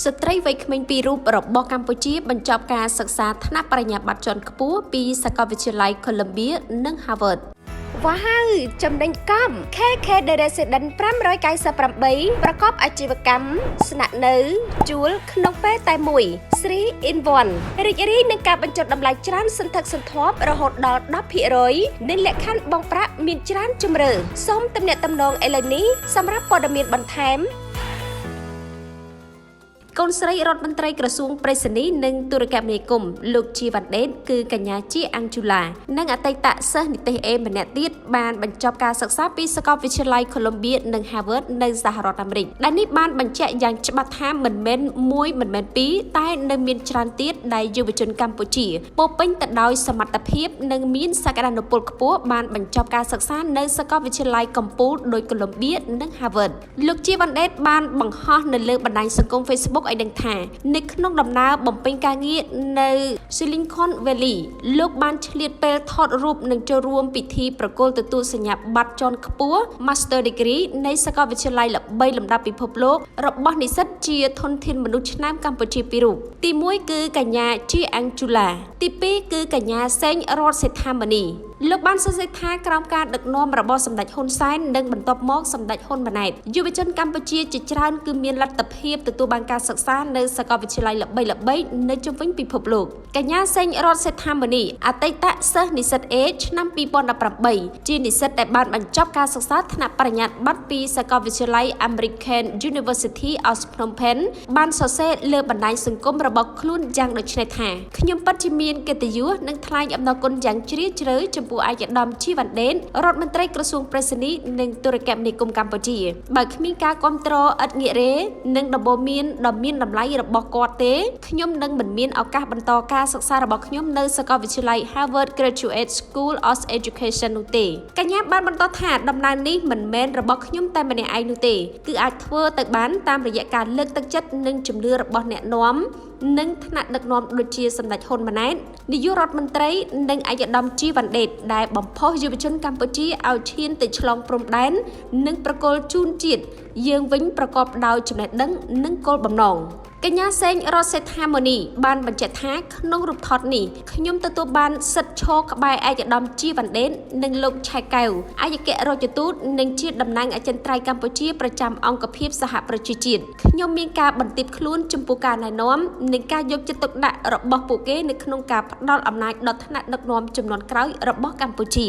ស្ត្រីវ័យក្មេងពីររូបរបស់កម្ពុជាបញ្ចប់ការសិក្សាថ្នាក់បរិញ្ញាបត្រជាន់ខ្ពស់ពីសាកលវិទ្យាល័យ Columbia និង Harvard វ៉ាវចំណេញកំ KK The Resident 598ប្រកបអាជីវកម្មស្នាក់នៅជួលក្នុងពេលតែមួយ 3 in 1 រីករាយនឹងការបញ្ចុះតម្លៃច្រើនសន្ធឹកសន្ធាប់រហូតដល់ 10% និងលក្ខខណ្ឌបង់ប្រាក់មានច្រើនជម្រើសសូមទំនាក់ទំនងឥឡូវនេះសម្រាប់ព័ត៌មានបន្ថែមកូនស្រីរដ្ឋមន្ត្រីក្រសួងប្រៃសណីនិងទូរគមនាគមន៍លោកជីវ៉ាន់ដេតគឺកញ្ញាជាអាំងជូឡានិងអតីតសិស្សនិទេសអេម្នាក់ទៀតបានបញ្ចប់ការសិក្សាពីសាកលវិទ្យាល័យ Columbia និង Harvard នៅសហរដ្ឋអាមេរិកដែលនេះបានបញ្ជាក់យ៉ាងច្បាស់ថាមិនមែនមួយមិនមែនពីរតែនៅមានច្រើនទៀតដែលយុវជនកម្ពុជាពោពេញទៅដោយសមត្ថភាពនិងមានសក្តានុពលខ្ពស់បានបញ្ចប់ការសិក្សានៅសាកលវិទ្យាល័យកំពូលដោយ Columbia និង Harvard លោកជីវ៉ាន់ដេតបានបង្ហោះនៅលើបណ្ដាញសង្គម Facebookឲ្យដឹងថានៅក្នុងដំណើរបំពេញការងារនៅ Silicon Valley លោកបានឆ្លៀតពេលថតរូបនិងចូលរួមពិធីប្រគល់ទទួលសញ្ញាបត្រជាន់ខ្ពស់ Master Degree នៃសាកលវិទ្យាល័យល្បីលំដាប់ពិភពលោករបស់និស្សិតជាធនធានមនុស្សឆ្នើមកម្ពុជាពីររូបទី1គឺកញ្ញាជាអាំងជូឡាទី2គឺកញ្ញាសេងរតសេដ្ឋាមនីលោកបានសរសេរថាក្រោមការដឹកនាំរបស់សម្ដេចហ៊ុនសែននិងបន្ទាប់មកសម្ដេចហ៊ុនម៉ាណែតយុវជនកម្ពុជាជាច្រើនគឺមានលទ្ធភាពទទួលបានការសិក្សានៅសាកលវិទ្យាល័យល្បីៗនៅជុំវិញពិភពលោកកញ្ញាសេងរតសេដ្ឋាមនីអតីតសិស្សនិស្សិត A ឆ្នាំ2018ជានិស្សិតដែលបានបញ្ចប់ការសិក្សាថ្នាក់បរិញ្ញាបត្រពីសាកលវិទ្យាល័យ American University of Phnom Penh បានសរសេរលើបណ្ដាញសង្គមរបស់ខ្លួនយ៉ាងដូចនេះថាខ្ញុំពិតជាមានកិត្តិយសនិងថ្លែងអំណរគុណយ៉ាងជ្រាលជ្រៅចំពោះឯកឧត្តមជីវ៉ាន់ដេតរដ្ឋមន្ត្រីក្រសួងប្រៃសណីនិងទូរគមនាគមន៍កម្ពុជាបើគ្មានការគាំទ្រឥតងាករេនិងដំបូន្មានដ៏មានតម្លៃរបស់គាត់ទេខ្ញុំនឹងមិនមានឱកាសបន្តការសិក្សារបស់ខ្ញុំនៅសាកលវិទ្យាល័យ Harvard Graduate School of Education នោះទេកញ្ញាបានបន្តថាដំណើរនេះមិនមែនរបស់ខ្ញុំតែម្នាក់ឯងនោះទេគឺអាចធ្វើទៅបានតាមរយៈការលើកទឹកចិត្តនិងជំនឿរបស់អ្នកនាំនិងថ្នាក់ដឹកនាំដូចជាសម្ដេចហ៊ុនម៉ាណែតនាយករដ្ឋមន្ត្រីនិងឯកឧត្តមជីវ៉ាន់ដេតដែលបំផុសយុវជនកម្ពុជាឲ្យឈានទៅឆ្លងព្រំដែននិងប្រគល់ជូនជាតិយើងវិញប្រកបដោយចំណេះដឹងនិងគោលបំណងកញ្ញាសេងរតសេដ្ឋាមនីបានបញ្ជាក់ថាក្នុងរូបថតនេះខ្ញុំទទួលបានសិទ្ធិឈរក្បែរឯកឧត្តមជីវ៉ាន់ដេតនិងលោកឆៃកៅឯកអគ្គរដ្ឋទូតនិងជាតំណាងអចិន្ត្រៃយ៍កម្ពុជាប្រចាំអង្គភាពសហប្រជាជាតិខ្ញុំមានការបន្ទាបខ្លួនចំពោះការណែនាំនិងការយកចិត្តទុកដាក់របស់ពួកគេនៅក្នុងការផ្ដល់អំណាចដល់ថ្នាក់ដឹកនាំជំនាន់ក្រោយរបស់កម្ពុជា